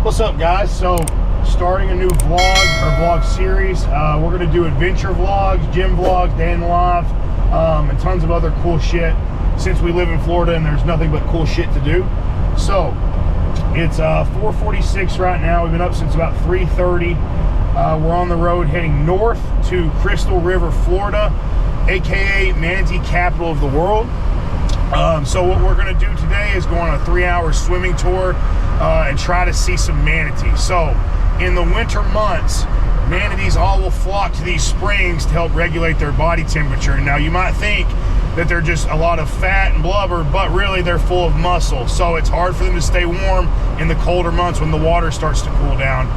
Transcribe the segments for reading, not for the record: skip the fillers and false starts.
What's up, guys? So starting a new vlog series. We're gonna do adventure vlogs, gym vlogs, day in the life, and tons of other cool shit since we live in Florida and there's nothing but cool shit to do. So it's 4:46 right now. We've been up since about 3:30. We're on the road heading north to Crystal River, Florida, aka Manatee capital of the world. So what we're going to do today is go on a 3-hour swimming tour and try to see some manatees. So in the winter months, manatees all will flock to these springs to help regulate their body temperature. Now you might think that they're just a lot of fat and blubber, but really they're full of muscle. So it's hard for them to stay warm in the colder months when the water starts to cool down.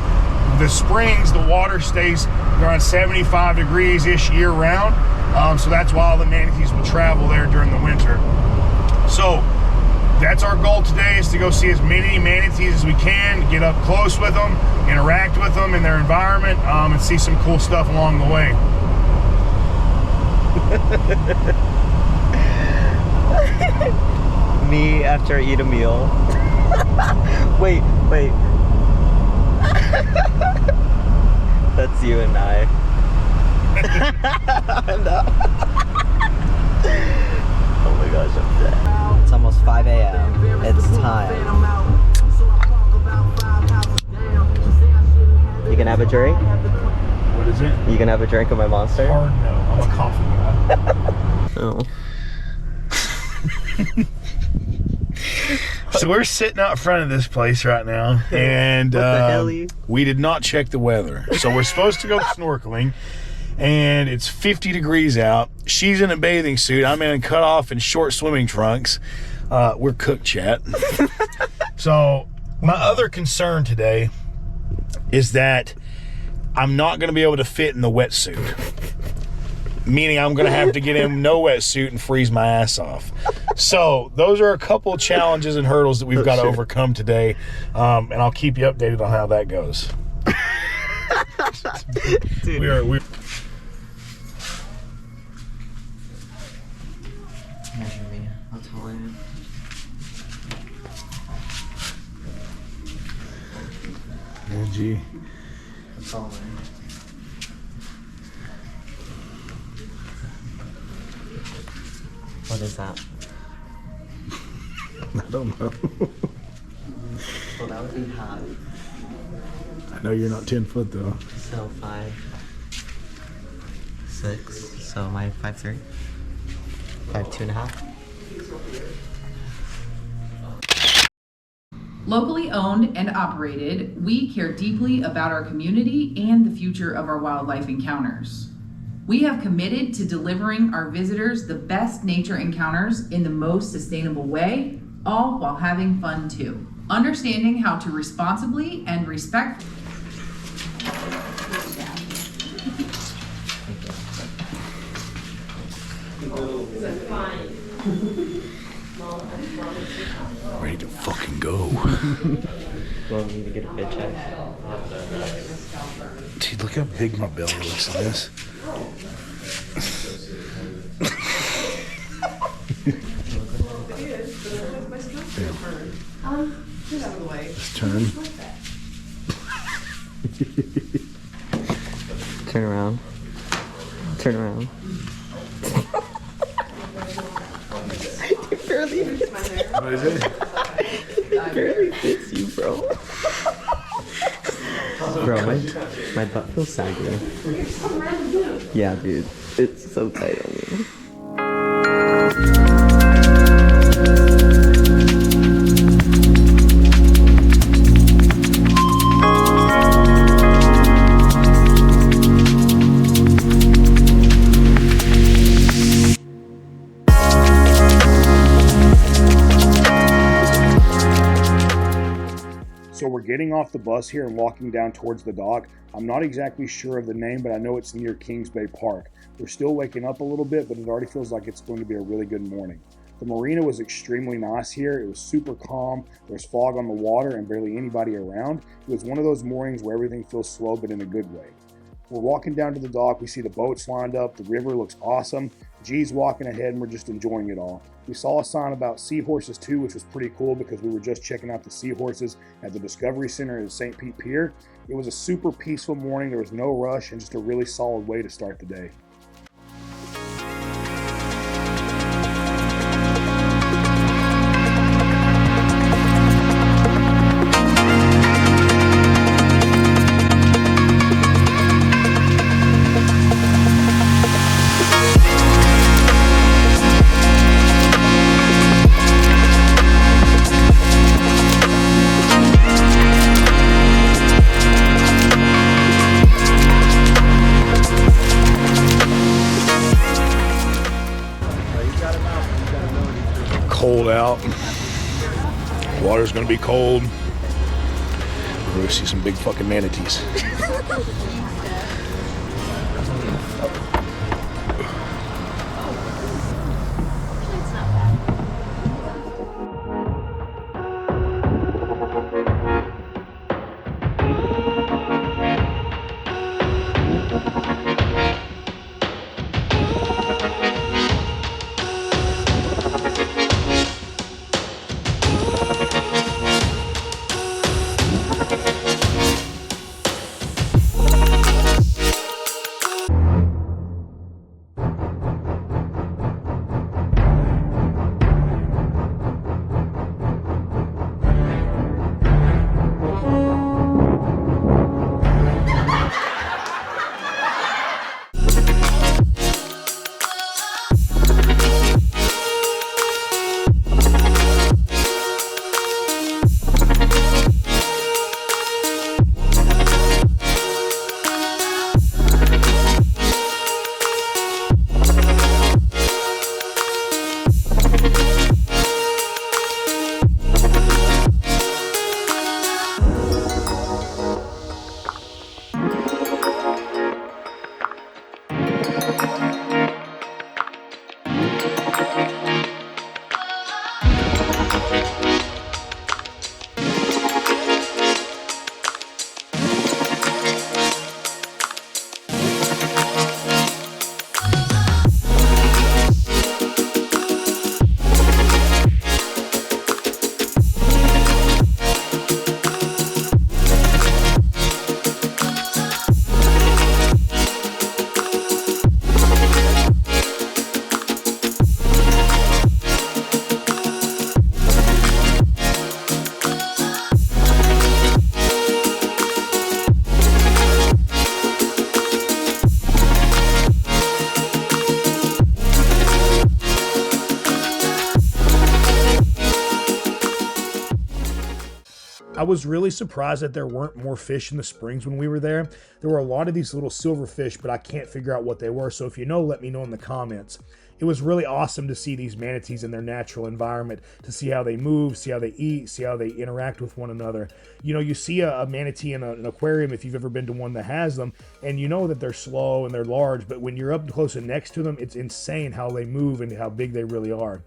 The springs, the water stays around 75 degrees-ish year round. So that's why all the manatees will travel there during the winter. So that's our goal today, is to go see as many manatees as we can, get up close with them, interact with them in their environment, and see some cool stuff along the way. Me after I eat a meal. Wait. That's you and I. No. Oh my gosh, I'm dead. It's almost 5 a.m. It's time. You can have a drink? What is it? You can have a drink of my Monster? Hard no. I'm a coffee guy. Oh. So we're sitting out front of this place right now, and we did not check the weather. So we're supposed to go snorkeling, and it's 50 degrees out. She's in a bathing suit. I'm in a cutoff and short swimming trunks. We're cooked, chat. So my other concern today is that I'm not going to be able to fit in the wetsuit. Meaning I'm going to have to get in no wetsuit and freeze my ass off. So those are a couple of challenges and hurdles that we've got to overcome today. And I'll keep you updated on how that goes. Dude. We're Measure me. How tall I am. Gee. How tall am I? What is that? I don't know. Well, that would be hot. I know you're not 10 foot though. So 5, 6. So am I 5'3"? 5'2.5"? Locally owned and operated, we care deeply about our community and the future of our wildlife encounters. We have committed to delivering our visitors the best nature encounters in the most sustainable way, all while having fun too. Understanding how to responsibly and respectfully. Ready to fucking go. Want me to get a fit check? Dude, look how big my belly looks on this. Just turn. Turn around. Turn around. It barely fits you. What is it? It barely fits you, bro. Bro, my butt feels saggy. Yeah, dude. It's so tight on me. So we're getting off the bus here and walking down towards the dock. I'm not exactly sure of the name, but I know it's near Kings Bay Park. We're still waking up a little bit, but it already feels like it's going to be a really good morning. The marina was extremely nice here. It was super calm. There's fog on the water and barely anybody around. It was one of those mornings where everything feels slow, but in a good way. We're walking down to the dock. We see the boats lined up. The river looks awesome. G's walking ahead, and we're just enjoying it all. We saw a sign about seahorses too, which was pretty cool because we were just checking out the seahorses at the Discovery Center at St. Pete Pier. It was a super peaceful morning. There was no rush and just a really solid way to start the day. Cold out. Water's gonna be cold. We're gonna see some big fucking manatees. I was really surprised that there weren't more fish in the springs when we were there. There were a lot of these little silver fish, but I can't figure out what they were. So if you know, let me know in the comments. It was really awesome to see these manatees in their natural environment, to see how they move, see how they eat, see how they interact with one another. You know, you see a manatee in an aquarium if you've ever been to one that has them, and you know that they're slow and they're large, but when you're up close and next to them, it's insane how they move and how big they really are.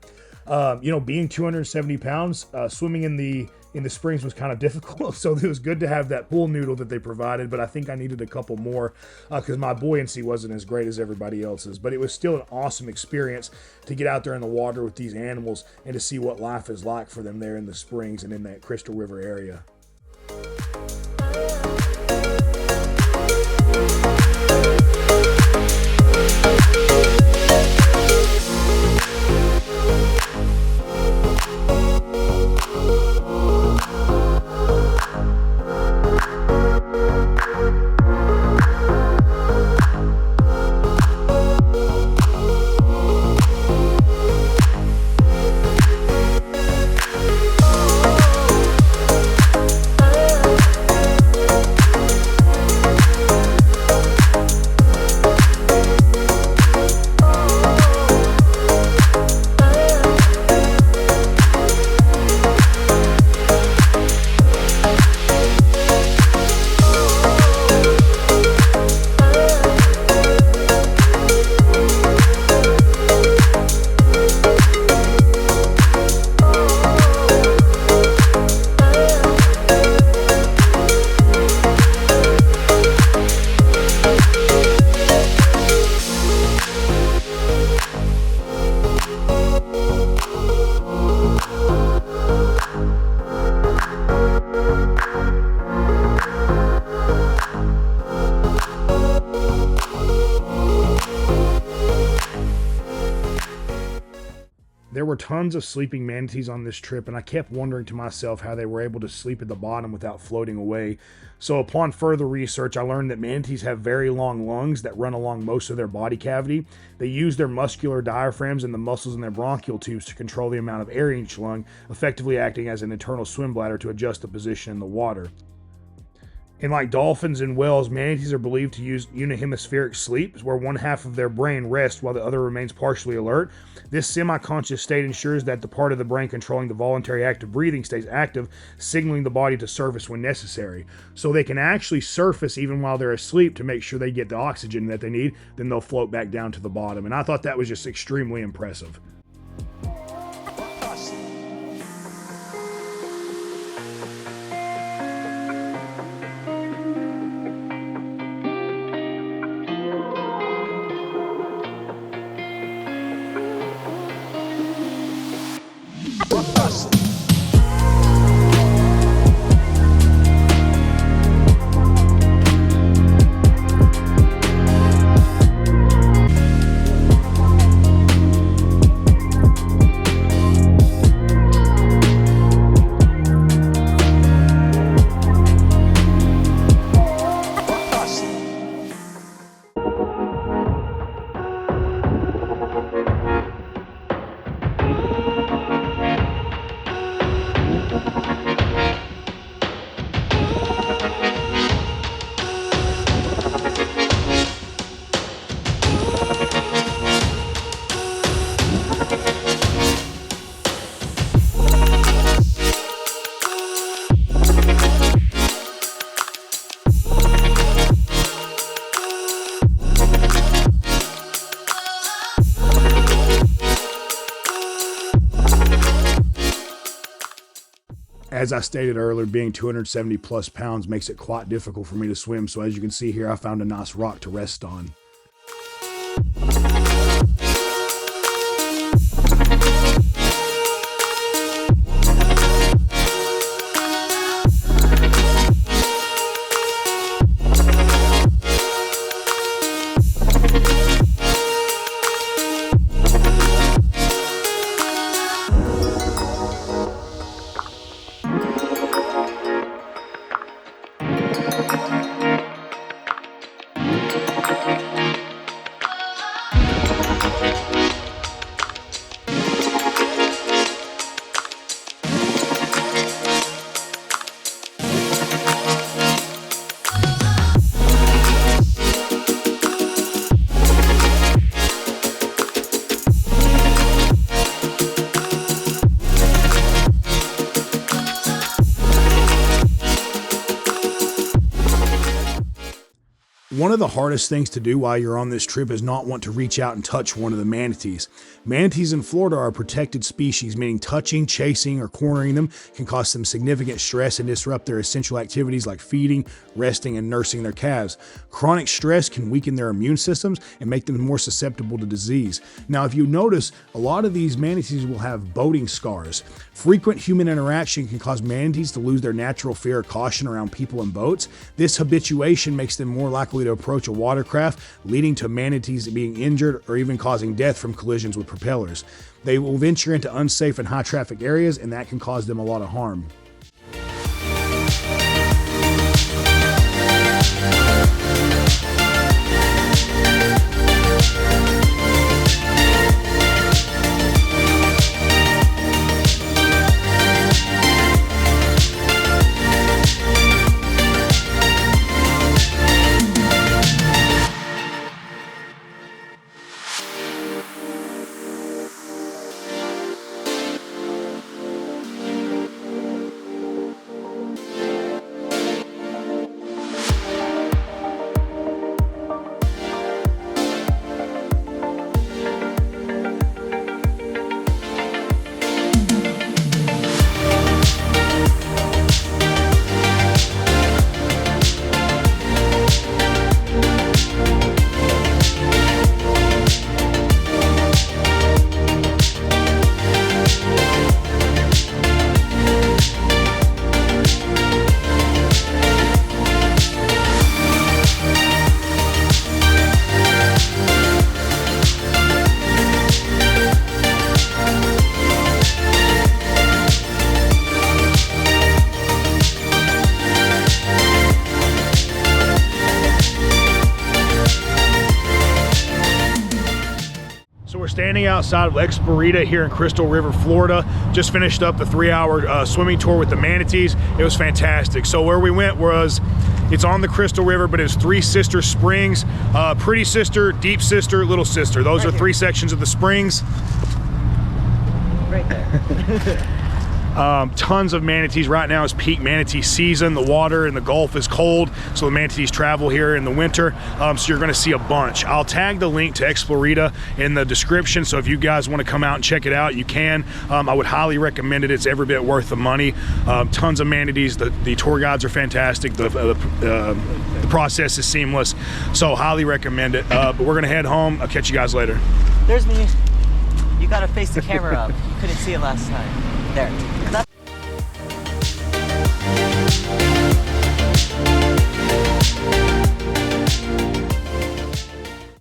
You know, being 270 pounds, swimming in the springs was kind of difficult, so it was good to have that pool noodle that they provided, but I think I needed a couple more because my buoyancy wasn't as great as everybody else's. But it was still an awesome experience to get out there in the water with these animals and to see what life is like for them there in the springs and in that Crystal River area. were tons of sleeping manatees on this trip, and I kept wondering to myself how they were able to sleep at the bottom without floating away. So upon further research, I learned that manatees have very long lungs that run along most of their body cavity. They use their muscular diaphragms and the muscles in their bronchial tubes to control the amount of air in each lung, effectively acting as an internal swim bladder to adjust the position in the water. And like dolphins and whales, manatees are believed to use unihemispheric sleep, where one half of their brain rests while the other remains partially alert. This semi-conscious state ensures that the part of the brain controlling the voluntary act of breathing stays active, signaling the body to surface when necessary. So they can actually surface even while they're asleep to make sure they get the oxygen that they need, then they'll float back down to the bottom. And I thought that was just extremely impressive. As I stated earlier, being 270 plus pounds makes it quite difficult for me to swim, so as you can see here, I found a nice rock to rest on. One of the hardest things to do while you're on this trip is not want to reach out and touch one of the manatees. Manatees in Florida are a protected species, meaning touching, chasing, or cornering them can cause them significant stress and disrupt their essential activities like feeding, resting, and nursing their calves. Chronic stress can weaken their immune systems and make them more susceptible to disease. Now, if you notice, a lot of these manatees will have boating scars. Frequent human interaction can cause manatees to lose their natural fear or caution around people and boats. This habituation makes them more likely to approach a watercraft, leading to manatees being injured or even causing death from collisions with propellers. They will venture into unsafe and high traffic areas, and that can cause them a lot of harm. standing outside of Expirita here in Crystal River, Florida. Just finished up the 3-hour swimming tour with the Manatees. It was fantastic. So where we went was, it's on the Crystal River, but it's Three Sister Springs. Pretty Sister, Deep Sister, Little Sister. Those are 3 sections of the springs. Right there. Tons of manatees. Right now is peak manatee season. The water in the Gulf is cold, so the manatees travel here in the winter. So you're going to see a bunch. I'll tag the link to Expirita in the description, so if you guys want to come out and check it out, you can. I would highly recommend it. It's every bit worth the money. Tons of manatees. The tour guides are fantastic. The process is seamless, so highly recommend it. But we're going to head home. I'll catch you guys later. There's me. You gotta face the camera up. You couldn't see it last time. There.